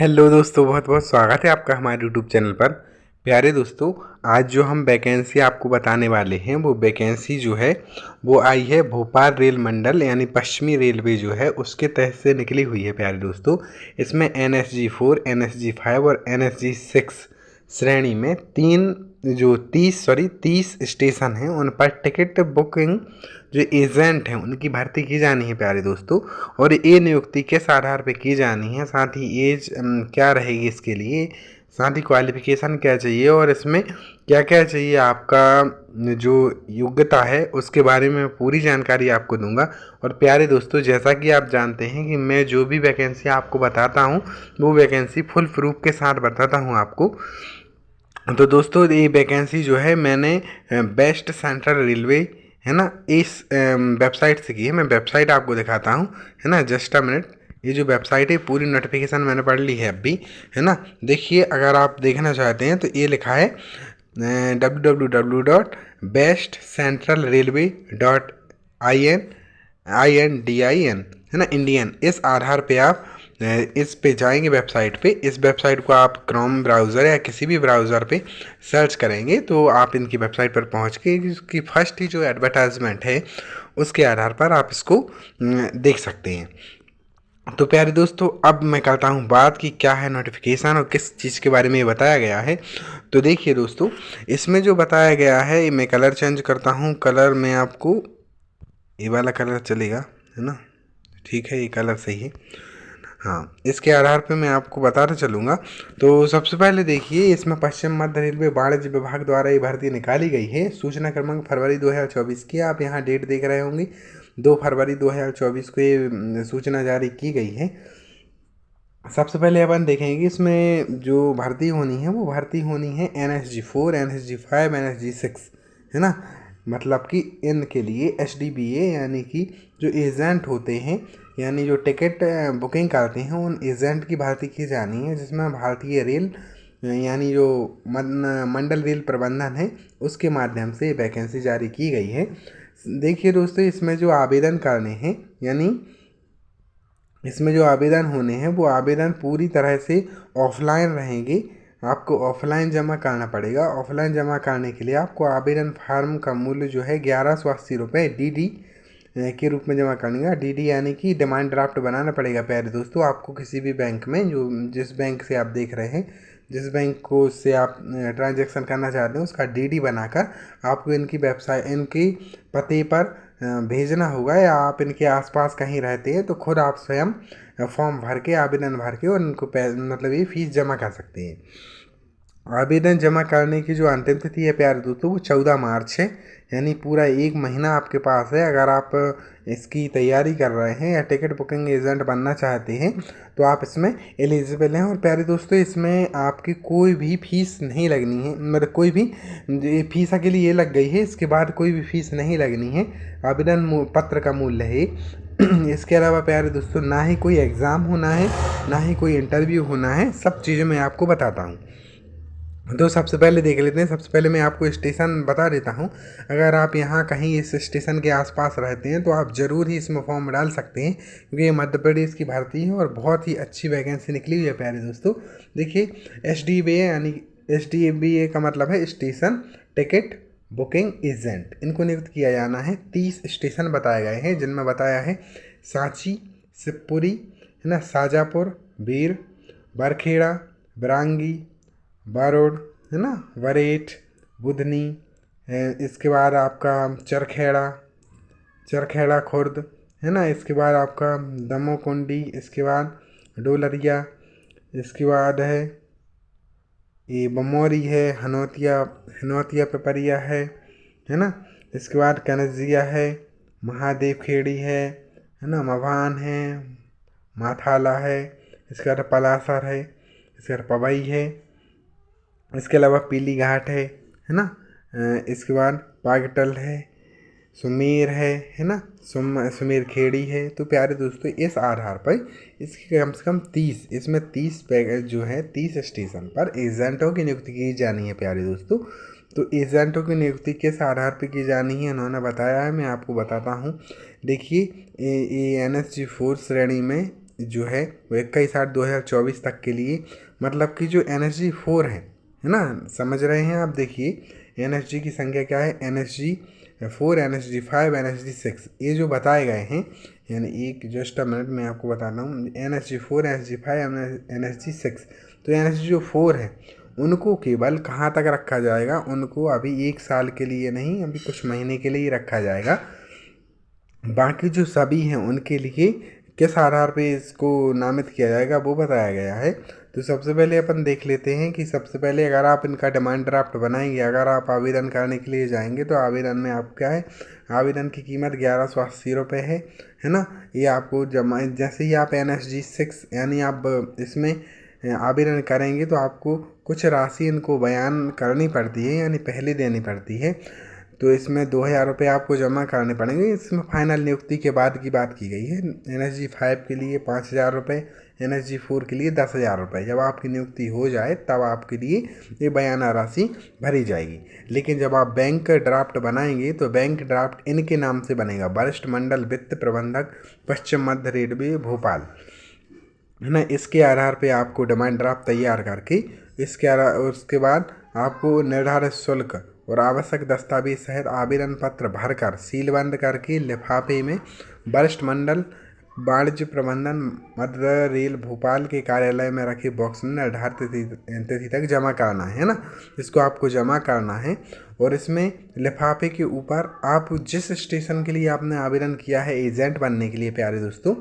Hello दोस्तों, बहुत बहुत स्वागत है आपका हमारे यूट्यूब चैनल पर। प्यारे दोस्तों, आज जो हम वैकेंसी आपको बताने वाले हैं वो वैकेंसी जो है वो आई है भोपाल रेल मंडल यानी पश्चिमी रेलवे जो है उसके तहत से निकली हुई है। प्यारे दोस्तों, इसमें NSG 4, NSG 5 और NSG 6 श्रेणी में जो 30 स्टेशन हैं उन पर टिकट बुकिंग जो एजेंट हैं उनकी भर्ती की जानी है प्यारे दोस्तों। और ये नियुक्ति किस आधार पे की जानी है, साथ ही एज क्या रहेगी इसके लिए, साथ ही क्वालिफिकेशन क्या चाहिए और इसमें क्या क्या चाहिए, आपका जो योग्यता है उसके बारे में पूरी जानकारी आपको दूंगा। और प्यारे दोस्तों, जैसा कि आप जानते हैं कि मैं जो भी वैकेंसी आपको बताता हूँ वो वैकेंसी फुल प्रूफ के साथ बताता हूँ आपको। तो दोस्तों, ये वैकेंसी जो है मैंने बेस्ट सेंट्रल रेलवे है ना इस वेबसाइट से की है। मैं वेबसाइट आपको दिखाता हूँ, है ना, जस्ट अ मिनट। ये जो वेबसाइट है पूरी नोटिफिकेशन मैंने पढ़ ली है अभी, है ना। देखिए, अगर आप देखना चाहते हैं तो ये लिखा है www.bestcentralrailway.in है ना, इंडियन। इस आधार पे आप इस पे जाएंगे वेबसाइट पे। इस वेबसाइट को आप क्रोम ब्राउज़र या किसी भी ब्राउज़र पे सर्च करेंगे तो आप इनकी वेबसाइट पर पहुंच के इसकी फर्स्ट ही जो एडवर्टाइजमेंट है उसके आधार पर आप इसको देख सकते हैं। तो प्यारे दोस्तों, अब मैं करता हूँ बात कि क्या है नोटिफिकेशन और किस चीज़ के बारे में ये बताया गया है। तो देखिए दोस्तों, इसमें जो बताया गया है, मैं कलर चेंज करता हूँ। कलर में आपको ये वाला कलर चलेगा, है ना, ठीक है, ये कलर सही है। हाँ, इसके आधार पे मैं आपको बताता चलूँगा। तो सबसे पहले देखिए, इसमें पश्चिम मध्य रेलवे वाणिज्य विभाग द्वारा ये भर्ती निकाली गई है। सूचना क्रमांक फरवरी 2024 की, आप यहाँ डेट देख रहे होंगे, 2 फरवरी 2024 को ये सूचना जारी की गई है। सबसे पहले अपन देखेंगे इसमें जो भर्ती होनी है वो भर्ती होनी है NSG 4, NSG 5, NSG 6, है ना। मतलब कि इनके लिए SDBA यानी कि जो एजेंट होते हैं, यानी जो टिकट बुकिंग करते हैं, उन एजेंट की भर्ती की जानी है, जिसमें भारतीय रेल यानी जो मंडल रेल प्रबंधन है उसके माध्यम से वैकेंसी जारी की गई है। देखिए दोस्तों, इसमें जो आवेदन करने हैं, यानी इसमें जो आवेदन होने हैं वो आवेदन पूरी तरह से ऑफलाइन रहेंगे। आपको ऑफलाइन जमा करना पड़ेगा। ऑफलाइन जमा करने के लिए आपको आवेदन फार्म का मूल्य जो है 1180 रुपये DD के रूप में जमा करने DD यानी कि डिमांड ड्राफ्ट बनाना पड़ेगा। प्यारे दोस्तों, आपको किसी भी बैंक में, जो जिस बैंक से आप देख रहे हैं, जिस बैंक को से आप ट्रांजैक्शन करना चाहते हैं, उसका DD बनाकर आपको इनकी वेबसाइट, इनकी पते पर भेजना होगा। या आप इनके आसपास कहीं रहते हैं तो खुद आप स्वयं फॉर्म भर के, आवेदन भर के और इनको मतलब ये फीस जमा कर सकते हैं। आवेदन जमा करने की जो अंतिम तिथि है प्यारे दोस्तों वो 14 मार्च है, यानी पूरा एक महीना आपके पास है। अगर आप इसकी तैयारी कर रहे हैं या टिकट बुकिंग एजेंट बनना चाहते हैं तो आप इसमें एलिजिबल हैं। और प्यारे दोस्तों, इसमें आपकी कोई भी फीस नहीं लगनी है, मतलब कोई भी फीस के लिए ये लग गई है, इसके बाद कोई भी फीस नहीं लगनी है। आवेदन पत्र का मूल्य है। इसके अलावा प्यारे दोस्तों, ना ही कोई एग्ज़ाम होना है, ना ही कोई इंटरव्यू होना है, सब चीज़ें मैं आपको बताता हूँ। तो सबसे पहले देख लेते हैं। सबसे पहले मैं आपको स्टेशन बता देता हूँ। अगर आप यहाँ कहीं इस स्टेशन के आसपास रहते हैं तो आप ज़रूर ही इसमें फॉर्म डाल सकते हैं, क्योंकि ये मध्य प्रदेश की भर्ती है और बहुत ही अच्छी वैकेंसी निकली हुई है प्यारे दोस्तों। देखिए, SDBA यानी SDBA का मतलब है स्टेशन टिकट बुकिंग एजेंट, इनको नियुक्त किया जाना है। 30 स्टेशन बताए गए हैं, जिनमें बताया है सांची, शिवपुरी, है ना, शाजापुर, बीर, बरखेड़ा, बरांगी, बारोड, है ना, वरेठ, बुधनी, इसके बाद आपका चरखेड़ा, चरखेड़ा खुर्द, है ना, इसके बाद आपका दमोकुंडी, इसके बाद डोलरिया, इसके बाद है ये बमौरी है, हनौतिया, हनौतिया पिपरिया है ना, इसके बाद कनजिया है, महादेव खेड़ी है ना, मवान है, माथाला है, इसके बाद पलासर है, इसके बाद पवई है, इसके अलावा पीली घाट है ना, इसके बाद पागटल है, सुमेर है ना, सुमेर खेड़ी है। तो प्यारे दोस्तों, इस आधार पर इसकी कम से कम 30, इसमें 30 पैकेज जो है 30 स्टेशन पर एजेंटों की नियुक्ति की जानी है प्यारे दोस्तों। तो एजेंटों की नियुक्ति किस आधार पर की जानी है उन्होंने बताया है, मैं आपको बताता हूँ। देखिए, NSG 4 श्रेणी में जो है वो 21/8/2024 तक के लिए, मतलब कि जो NSG 4 है ना, समझ रहे हैं आप। देखिए NSG की संख्या क्या है, NSG 4, NSG 5, NSG 6, ये जो बताए गए हैं, यानी एक जस्ट अ मिनट मैं आपको बताना हूँ। NSG 4, NSG 5, NSG 6, तो NSG जो 4 है उनको केवल कहाँ तक रखा जाएगा, उनको अभी 1 साल के लिए नहीं, अभी कुछ महीने के लिए ही रखा जाएगा। बाकी जो सभी हैं उनके लिए किस आधार पे इसको नामित किया जाएगा वो बताया गया है। तो सबसे पहले अपन देख लेते हैं कि सबसे पहले अगर आप इनका डिमांड ड्राफ्ट बनाएंगे, अगर आप आवेदन करने के लिए जाएंगे तो आवेदन में आप क्या है, आवेदन की कीमत 1180 रुपये है ना। ये आपको जमा, जैसे ही आप NSG 6 यानी आप इसमें आवेदन करेंगे तो आपको कुछ राशि इनको बयान करनी पड़ती है, यानी पहले देनी पड़ती है। तो इसमें 2000 रुपये आपको जमा करने पड़ेंगे। इसमें फाइनल नियुक्ति के बाद की बात की गई है। NSG 5 के लिए 5000 रुपये, NSG 4 के लिए 10,000 रुपये। जब आपकी नियुक्ति हो जाए तब आपके लिए ये बयाना राशि भरी जाएगी। लेकिन जब आप बैंक ड्राफ्ट बनाएंगे तो बैंक ड्राफ्ट इनके नाम से बनेगा, वरिष्ठ मंडल वित्त प्रबंधक, पश्चिम मध्य रेलवे, भोपाल, है ना। इसके आधार पे आपको डिमांड ड्राफ्ट तैयार करके उसके बाद आपको निर्धारित शुल्क और आवश्यक दस्तावेज सहित आवेदन पत्र भरकर सीलबंद करके लिफाफे में वरिष्ठ मंडल वाणिज्य प्रबंधन मध्य रेल भोपाल के कार्यालय में रखे बॉक्स में निर्धारित तिथि तक जमा करना है ना। इसको आपको जमा करना है और इसमें लिफाफे के ऊपर आप जिस स्टेशन के लिए आपने आवेदन किया है एजेंट बनने के लिए प्यारे दोस्तों,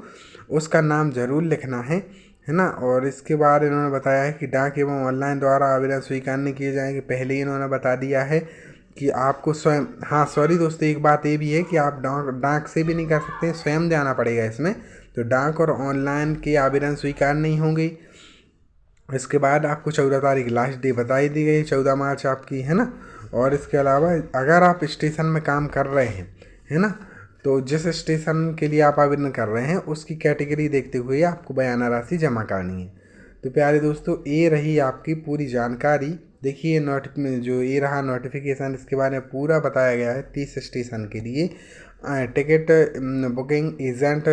उसका नाम ज़रूर लिखना है ना। और इसके बाद इन्होंने बताया है कि डाक एवं ऑनलाइन द्वारा आवेदन स्वीकार नहीं किए जाएंगे। पहले ही इन्होंने बता दिया है कि आपको स्वयं, हाँ सॉरी दोस्तों, एक बात ये भी है कि आप डाक से भी नहीं कर सकते, स्वयं जाना पड़ेगा इसमें। तो डाक और ऑनलाइन के आवेदन स्वीकार नहीं होंगे। इसके बाद आपको 14 तारीख लास्ट डे बताई दी गई, 14 मार्च आपकी, है ना। और इसके अलावा अगर आप स्टेशन में काम कर रहे हैं, है ना, तो जिस स्टेशन के लिए आप आवेदन कर रहे हैं उसकी कैटेगरी देखते हुए आपको बयाना राशि जमा करनी है। तो प्यारे दोस्तों ये रही आपकी पूरी जानकारी। देखिए जो ये रहा नोटिफिकेशन, इसके बारे में पूरा बताया गया है। 30 स्टेशन के लिए टिकट बुकिंग एजेंट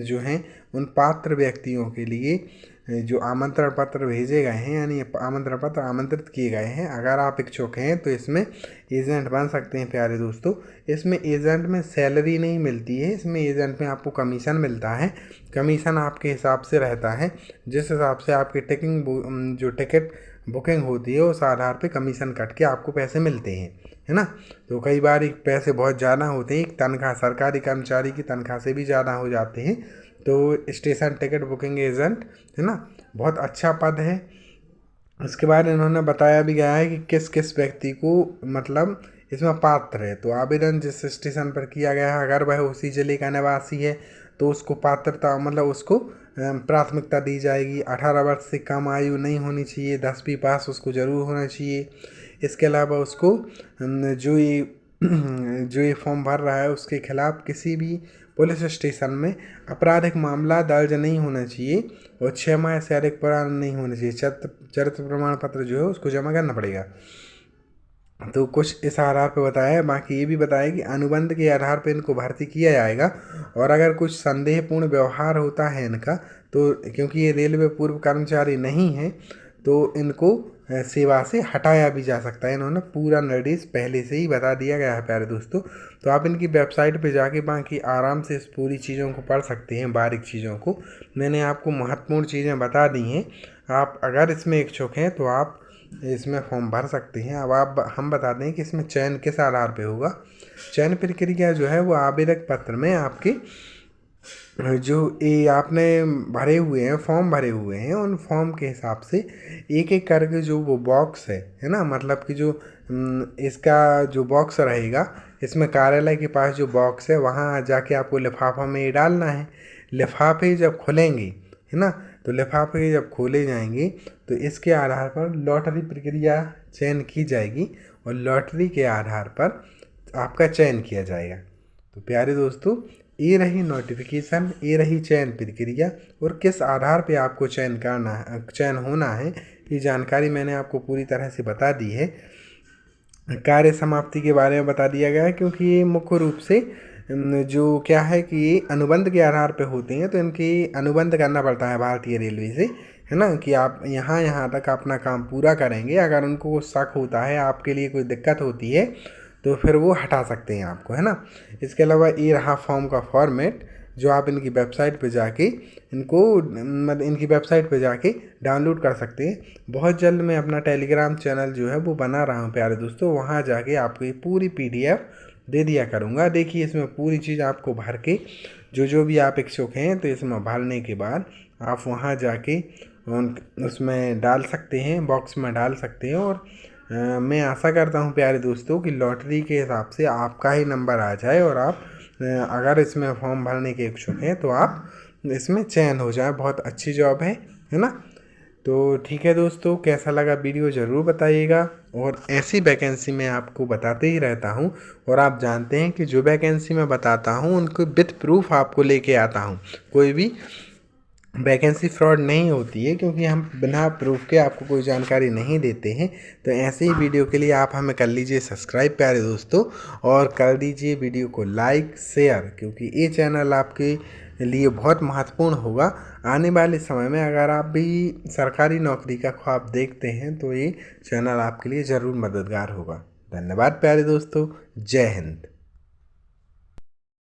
जो हैं उन पात्र व्यक्तियों के लिए जो आमंत्रण पत्र भेजे गए हैं, यानी आमंत्रण पत्र आमंत्रित किए गए हैं, अगर आप इच्छुक हैं तो इसमें एजेंट बन सकते हैं। प्यारे दोस्तों इसमें एजेंट में सैलरी नहीं मिलती है, इसमें एजेंट में आपको कमीशन मिलता है। कमीशन आपके हिसाब से रहता है, जिस हिसाब से आपकी जो टिकट बुकिंग होती है उस आधार पे कमीशन कट के आपको पैसे मिलते हैं, है ना। तो कई बार पैसे बहुत ज़्यादा होते हैं, एक तनख्वाह सरकारी कर्मचारी की तनख्वाह से भी ज़्यादा हो जाते हैं। तो स्टेशन टिकट बुकिंग एजेंट, है ना, बहुत अच्छा पद है। इसके बाद इन्होंने बताया भी गया है कि किस किस व्यक्ति को मतलब इसमें पात्र है। तो आवेदन जिस स्टेशन पर किया गया है अगर वह उसी जिले का निवासी है तो उसको पात्रता मतलब उसको प्राथमिकता दी जाएगी। 18 वर्ष से कम आयु नहीं होनी चाहिए, 10वीं पास उसको ज़रूर होना चाहिए। इसके अलावा उसको जो ये फॉर्म भर रहा है उसके खिलाफ किसी भी पुलिस स्टेशन में आपराधिक मामला दर्ज नहीं होना चाहिए और 6 माह से अधिक पुराना नहीं होना चाहिए। चरित्र प्रमाण पत्र जो है उसको जमा करना पड़ेगा। तो कुछ इस आधार पर बताया है। बाकी ये भी बताया कि अनुबंध के आधार पर इनको भर्ती किया जाएगा और अगर कुछ संदेहपूर्ण व्यवहार होता है इनका, तो क्योंकि ये रेलवे पूर्व कर्मचारी नहीं है तो इनको सेवा से हटाया भी जा सकता है। इन्होंने पूरा निर्देश पहले से ही बता दिया गया है प्यारे दोस्तों। तो आप इनकी वेबसाइट पे जाके बाकी आराम से इस पूरी चीज़ों को पढ़ सकते हैं, बारीक चीज़ों को। मैंने आपको महत्वपूर्ण चीज़ें बता दी हैं। आप अगर इसमें इच्छुक हैं तो आप इसमें फॉर्म भर सकते हैं। अब हम बता दें कि इसमें चयन किस आधार पर होगा। चयन प्रक्रिया जो है वो आवेदक पत्र में आपके जो ये आपने भरे हुए हैं, फॉर्म भरे हुए हैं, उन फॉर्म के हिसाब से एक एक करके जो वो बॉक्स है ना, मतलब कि जो इसका जो बॉक्स रहेगा, इसमें कार्यालय के पास जो बॉक्स है वहाँ जाके आपको लिफाफा में ये डालना है। लिफाफे जब खुलेंगे, है ना, तो लिफाफे जब खोले जाएंगे तो इसके आधार पर लॉटरी प्रक्रिया चयन की जाएगी और लॉटरी के आधार पर आपका चयन किया जाएगा। तो प्यारे दोस्तों ये रही नोटिफिकेशन, ये रही चयन प्रक्रिया और किस आधार पे आपको चयन होना है, ये जानकारी मैंने आपको पूरी तरह से बता दी है। कार्य समाप्ति के बारे में बता दिया गया है क्योंकि ये मुख्य रूप से जो क्या है कि ये अनुबंध के आधार पे होते हैं, तो इनकी अनुबंध करना पड़ता है भारतीय रेलवे से, है ना, कि आप यहाँ यहाँ तक अपना काम पूरा करेंगे। अगर उनको शक होता है, आपके लिए कोई दिक्कत होती है, तो फिर वो हटा सकते हैं आपको, है ना। इसके अलावा ये रहा फॉर्म का फॉर्मेट, जो आप इनकी वेबसाइट पे जाके इनको मतलब इनकी वेबसाइट पे जाके डाउनलोड कर सकते हैं। बहुत जल्द मैं अपना टेलीग्राम चैनल जो है वो बना रहा हूँ प्यारे दोस्तों, वहाँ जाके आपको ये पूरी PDF दे दिया करूँगा। देखिए इसमें पूरी चीज़ आपको भर के जो भी आप इच्छुक हैं, तो इसमें भरने के बाद आप वहाँ जाके उसमें डाल सकते हैं, बॉक्स में डाल सकते हैं। और मैं आशा करता हूँ प्यारे दोस्तों कि लॉटरी के हिसाब से आपका ही नंबर आ जाए और आप अगर इसमें फॉर्म भरने के इच्छुक हैं तो आप इसमें चयन हो जाए। बहुत अच्छी जॉब है ना। तो ठीक है दोस्तों, कैसा लगा वीडियो ज़रूर बताइएगा। और ऐसी वैकेंसी मैं आपको बताते ही रहता हूँ, और आप जानते हैं कि जो वैकेंसी मैं बताता हूँ उनको विथ प्रूफ आपको लेके आता हूँ। कोई भी वैकेंसी फ्रॉड नहीं होती है, क्योंकि हम बिना प्रूफ के आपको कोई जानकारी नहीं देते हैं। तो ऐसे ही वीडियो के लिए आप हमें कर लीजिए सब्सक्राइब प्यारे दोस्तों, और कर दीजिए वीडियो को लाइक शेयर, क्योंकि ये चैनल आपके लिए बहुत महत्वपूर्ण होगा आने वाले समय में। अगर आप भी सरकारी नौकरी का ख्वाब देखते हैं तो ये चैनल आपके लिए ज़रूर मददगार होगा। धन्यवाद प्यारे दोस्तों, जय हिंद।